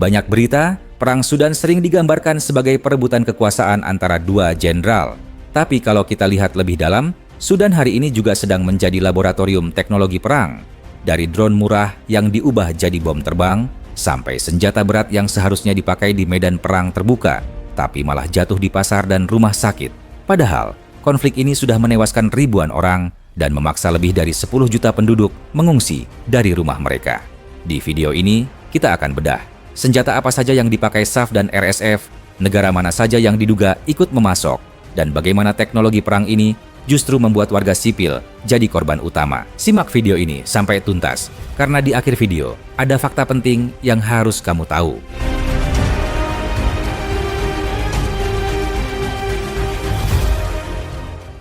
banyak berita, Perang Sudan sering digambarkan sebagai perebutan kekuasaan antara dua jenderal. Tapi kalau kita lihat lebih dalam, Sudan hari ini juga sedang menjadi laboratorium teknologi perang. Dari drone murah yang diubah jadi bom terbang, sampai senjata berat yang seharusnya dipakai di medan perang terbuka, tapi malah jatuh di pasar dan rumah sakit. Padahal, konflik ini sudah menewaskan ribuan orang dan memaksa lebih dari 10 juta penduduk mengungsi dari rumah mereka. Di video ini, kita akan bedah senjata apa saja yang dipakai SAF dan RSF, negara mana saja yang diduga ikut memasok, dan bagaimana teknologi perang ini justru membuat warga sipil jadi korban utama. Simak video ini sampai tuntas, karena di akhir video ada fakta penting yang harus kamu tahu.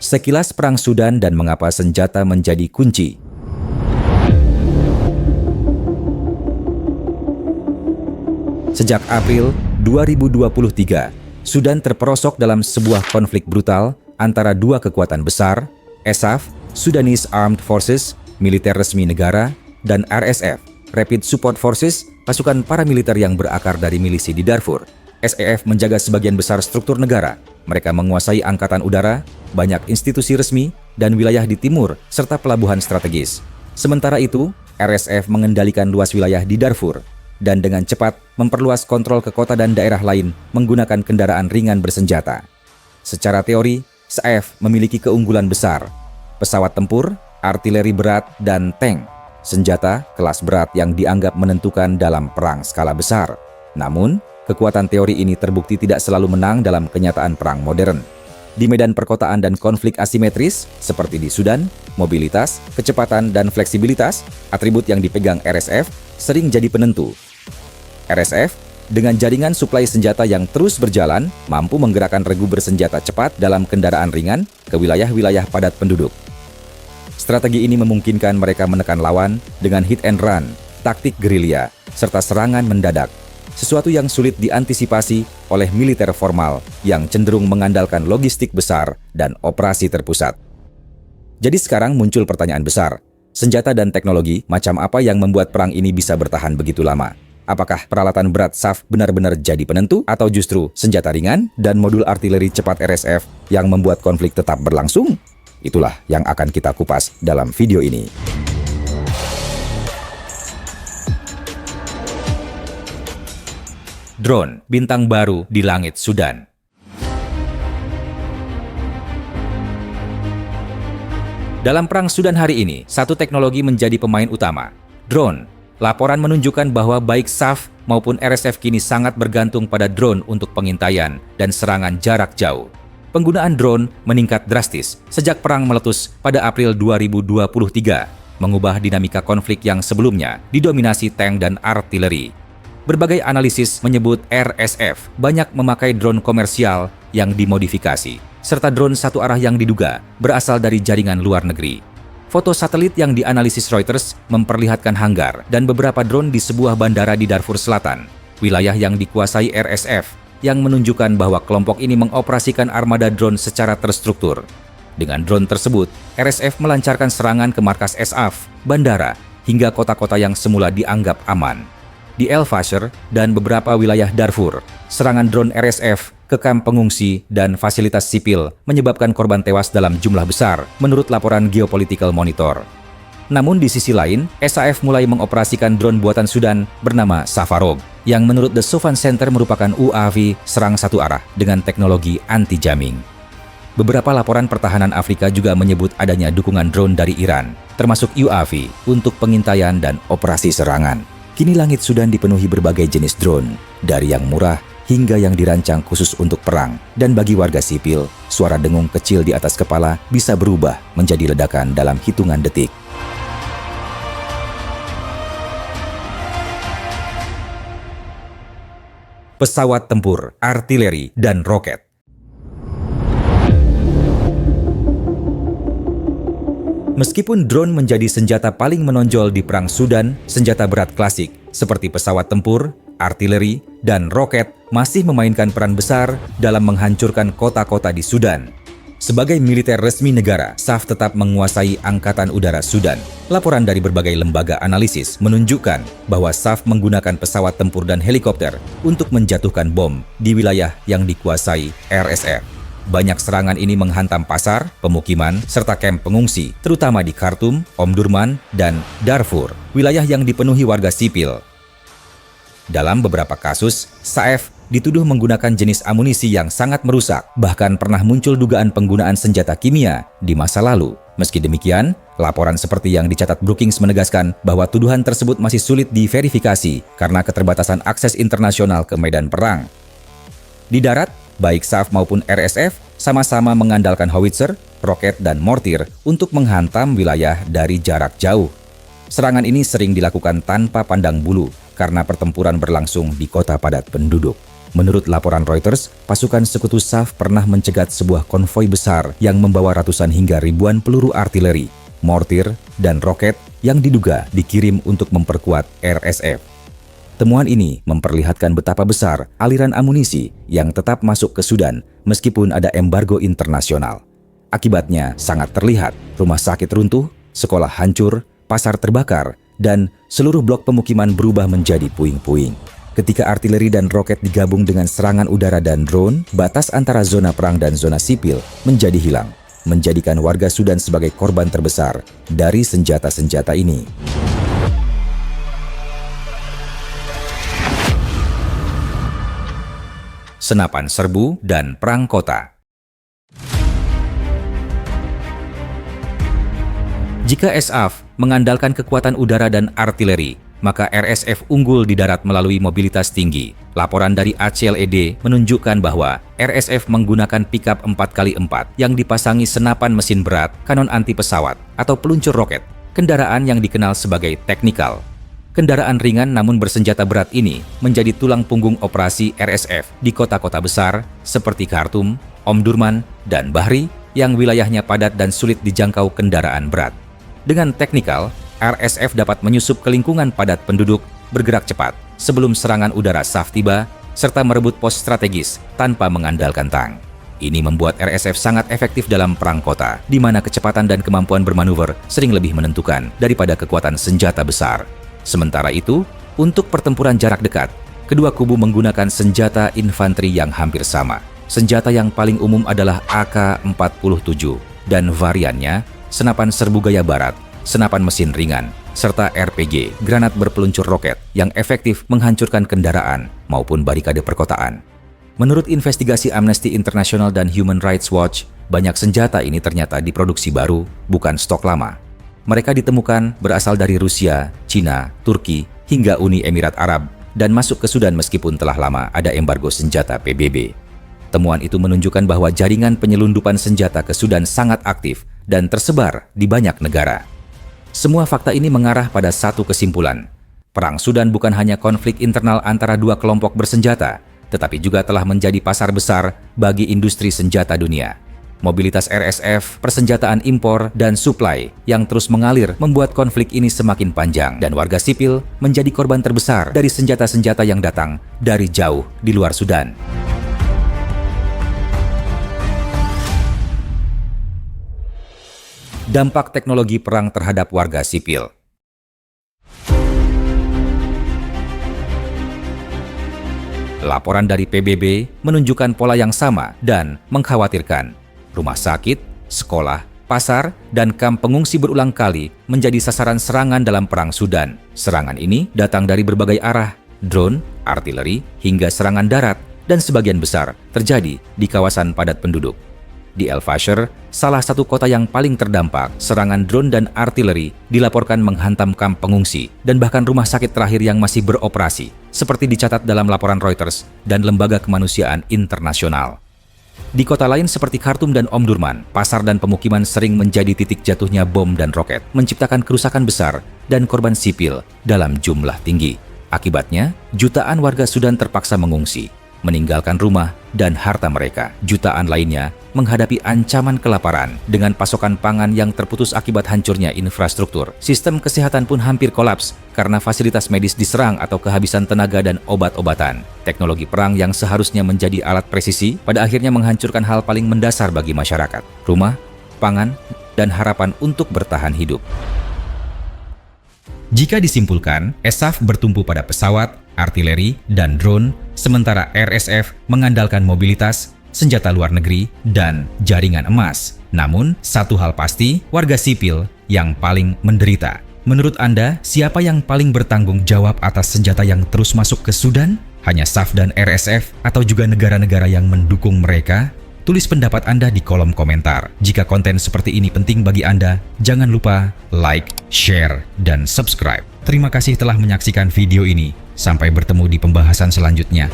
Sekilas Perang Sudan dan mengapa senjata menjadi kunci. Sejak April 2023, Sudan terperosok dalam sebuah konflik brutal antara dua kekuatan besar, SAF, Sudanese Armed Forces, militer resmi negara, dan RSF, Rapid Support Forces, pasukan paramiliter yang berakar dari milisi di Darfur. SAF menjaga sebagian besar struktur negara. Mereka menguasai angkatan udara, banyak institusi resmi, dan wilayah di timur, serta pelabuhan strategis. Sementara itu, RSF mengendalikan luas wilayah di Darfur, dan dengan cepat memperluas kontrol ke kota dan daerah lain menggunakan kendaraan ringan bersenjata. Secara teori, SAF memiliki keunggulan besar, pesawat tempur, artileri berat, dan tank, senjata kelas berat yang dianggap menentukan dalam perang skala besar. Namun, kekuatan teori ini terbukti tidak selalu menang dalam kenyataan perang modern. Di medan perkotaan dan konflik asimetris, seperti di Sudan, mobilitas, kecepatan, dan fleksibilitas, atribut yang dipegang RSF, sering jadi penentu. RSF, dengan jaringan suplai senjata yang terus berjalan, mampu menggerakkan regu bersenjata cepat dalam kendaraan ringan ke wilayah-wilayah padat penduduk. Strategi ini memungkinkan mereka menekan lawan dengan hit and run, taktik gerilya, serta serangan mendadak, sesuatu yang sulit diantisipasi oleh militer formal yang cenderung mengandalkan logistik besar dan operasi terpusat. Jadi sekarang muncul pertanyaan besar, senjata dan teknologi macam apa yang membuat perang ini bisa bertahan begitu lama? Apakah peralatan berat SAF benar-benar jadi penentu atau justru senjata ringan dan modul artileri cepat RSF yang membuat konflik tetap berlangsung? Itulah yang akan kita kupas dalam video ini. Drone, bintang baru di langit Sudan. Dalam perang Sudan hari ini, satu teknologi menjadi pemain utama, drone. Laporan menunjukkan bahwa baik SAF maupun RSF kini sangat bergantung pada drone untuk pengintaian dan serangan jarak jauh. Penggunaan drone meningkat drastis sejak perang meletus pada April 2023, mengubah dinamika konflik yang sebelumnya didominasi tank dan artileri. Berbagai analisis menyebut RSF banyak memakai drone komersial yang dimodifikasi, serta drone satu arah yang diduga berasal dari jaringan luar negeri. Foto satelit yang dianalisis Reuters memperlihatkan hanggar dan beberapa drone di sebuah bandara di Darfur Selatan, wilayah yang dikuasai RSF, yang menunjukkan bahwa kelompok ini mengoperasikan armada drone secara terstruktur. Dengan drone tersebut, RSF melancarkan serangan ke markas SAF, bandara, hingga kota-kota yang semula dianggap aman. Di El Fasher dan beberapa wilayah Darfur, serangan drone RSF ke kamp pengungsi dan fasilitas sipil menyebabkan korban tewas dalam jumlah besar, menurut laporan Geopolitical Monitor. Namun di sisi lain, SAF mulai mengoperasikan drone buatan Sudan bernama Safarog, yang menurut The Souvan Center merupakan UAV serang satu arah dengan teknologi anti-jamming. Beberapa laporan pertahanan Afrika juga menyebut adanya dukungan drone dari Iran, termasuk UAV, untuk pengintaian dan operasi serangan. Kini langit Sudan dipenuhi berbagai jenis drone, dari yang murah hingga yang dirancang khusus untuk perang. Dan bagi warga sipil, suara dengung kecil di atas kepala bisa berubah menjadi ledakan dalam hitungan detik. Pesawat tempur, artileri, dan roket. Meskipun drone menjadi senjata paling menonjol di perang Sudan, senjata berat klasik seperti pesawat tempur, artileri, dan roket masih memainkan peran besar dalam menghancurkan kota-kota di Sudan. Sebagai militer resmi negara, SAF tetap menguasai Angkatan Udara Sudan. Laporan dari berbagai lembaga analisis menunjukkan bahwa SAF menggunakan pesawat tempur dan helikopter untuk menjatuhkan bom di wilayah yang dikuasai RSF. Banyak serangan ini menghantam pasar, pemukiman, serta kamp pengungsi, terutama di Khartoum, Omdurman, dan Darfur, wilayah yang dipenuhi warga sipil. Dalam beberapa kasus, SAF dituduh menggunakan jenis amunisi yang sangat merusak, bahkan pernah muncul dugaan penggunaan senjata kimia di masa lalu. Meski demikian, laporan seperti yang dicatat Brookings menegaskan bahwa tuduhan tersebut masih sulit diverifikasi karena keterbatasan akses internasional ke medan perang. Di darat, baik SAF maupun RSF sama-sama mengandalkan howitzer, roket, dan mortir untuk menghantam wilayah dari jarak jauh. Serangan ini sering dilakukan tanpa pandang bulu karena pertempuran berlangsung di kota padat penduduk. Menurut laporan Reuters, pasukan sekutu SAF pernah mencegat sebuah konvoi besar yang membawa ratusan hingga ribuan peluru artileri, mortir, dan roket yang diduga dikirim untuk memperkuat RSF. Temuan ini memperlihatkan betapa besar aliran amunisi yang tetap masuk ke Sudan meskipun ada embargo internasional. Akibatnya sangat terlihat, rumah sakit runtuh, sekolah hancur, pasar terbakar, dan seluruh blok pemukiman berubah menjadi puing-puing. Ketika artileri dan roket digabung dengan serangan udara dan drone, batas antara zona perang dan zona sipil menjadi hilang, menjadikan warga Sudan sebagai korban terbesar dari senjata-senjata ini. Senapan serbu dan perang kota. Jika SAF mengandalkan kekuatan udara dan artileri, maka RSF unggul di darat melalui mobilitas tinggi. Laporan dari ACLED menunjukkan bahwa RSF menggunakan pickup 4x4 yang dipasangi senapan mesin berat, kanon anti pesawat, atau peluncur roket, kendaraan yang dikenal sebagai teknikal. Kendaraan ringan namun bersenjata berat ini menjadi tulang punggung operasi RSF di kota-kota besar seperti Khartoum, Omdurman, dan Bahri yang wilayahnya padat dan sulit dijangkau kendaraan berat. Dengan teknikal, RSF dapat menyusup ke lingkungan padat penduduk, bergerak cepat sebelum serangan udara SAF tiba, serta merebut pos strategis tanpa mengandalkan tank. Ini membuat RSF sangat efektif dalam perang kota, di mana kecepatan dan kemampuan bermanuver sering lebih menentukan daripada kekuatan senjata besar. Sementara itu, untuk pertempuran jarak dekat, kedua kubu menggunakan senjata infanteri yang hampir sama. Senjata yang paling umum adalah AK-47 dan variannya senapan serbu gaya barat, senapan mesin ringan, serta RPG, granat berpeluncur roket yang efektif menghancurkan kendaraan maupun barikade perkotaan. Menurut investigasi Amnesty International dan Human Rights Watch, banyak senjata ini ternyata diproduksi baru, bukan stok lama. Mereka ditemukan berasal dari Rusia, Cina, Turki, hingga Uni Emirat Arab, dan masuk ke Sudan meskipun telah lama ada embargo senjata PBB. Temuan itu menunjukkan bahwa jaringan penyelundupan senjata ke Sudan sangat aktif dan tersebar di banyak negara. Semua fakta ini mengarah pada satu kesimpulan. Perang Sudan bukan hanya konflik internal antara dua kelompok bersenjata, tetapi juga telah menjadi pasar besar bagi industri senjata dunia. Mobilitas RSF, persenjataan impor, dan suplai yang terus mengalir membuat konflik ini semakin panjang dan warga sipil menjadi korban terbesar dari senjata-senjata yang datang dari jauh di luar Sudan. Dampak teknologi perang terhadap warga sipil. Laporan dari PBB menunjukkan pola yang sama dan mengkhawatirkan. Rumah sakit, sekolah, pasar, dan kamp pengungsi berulang kali menjadi sasaran serangan dalam perang Sudan. Serangan ini datang dari berbagai arah, drone, artileri, hingga serangan darat, dan sebagian besar terjadi di kawasan padat penduduk. Di El Fasher, salah satu kota yang paling terdampak, serangan drone dan artileri dilaporkan menghantam kamp pengungsi dan bahkan rumah sakit terakhir yang masih beroperasi, seperti dicatat dalam laporan Reuters dan Lembaga Kemanusiaan Internasional. Di kota lain seperti Khartoum dan Omdurman, pasar dan pemukiman sering menjadi titik jatuhnya bom dan roket, menciptakan kerusakan besar dan korban sipil dalam jumlah tinggi. Akibatnya, jutaan warga Sudan terpaksa mengungsi, meninggalkan rumah dan harta mereka. Jutaan lainnya menghadapi ancaman kelaparan dengan pasokan pangan yang terputus akibat hancurnya infrastruktur. Sistem kesehatan pun hampir kolaps karena fasilitas medis diserang atau kehabisan tenaga dan obat-obatan. Teknologi perang yang seharusnya menjadi alat presisi pada akhirnya menghancurkan hal paling mendasar bagi masyarakat: rumah, pangan, dan harapan untuk bertahan hidup. Jika disimpulkan, ISAF bertumpu pada pesawat, artileri, dan drone, sementara RSF mengandalkan mobilitas, senjata luar negeri, dan jaringan emas. Namun, satu hal pasti, warga sipil yang paling menderita. Menurut Anda, siapa yang paling bertanggung jawab atas senjata yang terus masuk ke Sudan? Hanya SAF dan RSF atau juga negara-negara yang mendukung mereka? Tulis pendapat Anda di kolom komentar. Jika konten seperti ini penting bagi Anda, jangan lupa like, share, dan subscribe. Terima kasih telah menyaksikan video ini. Sampai bertemu di pembahasan selanjutnya.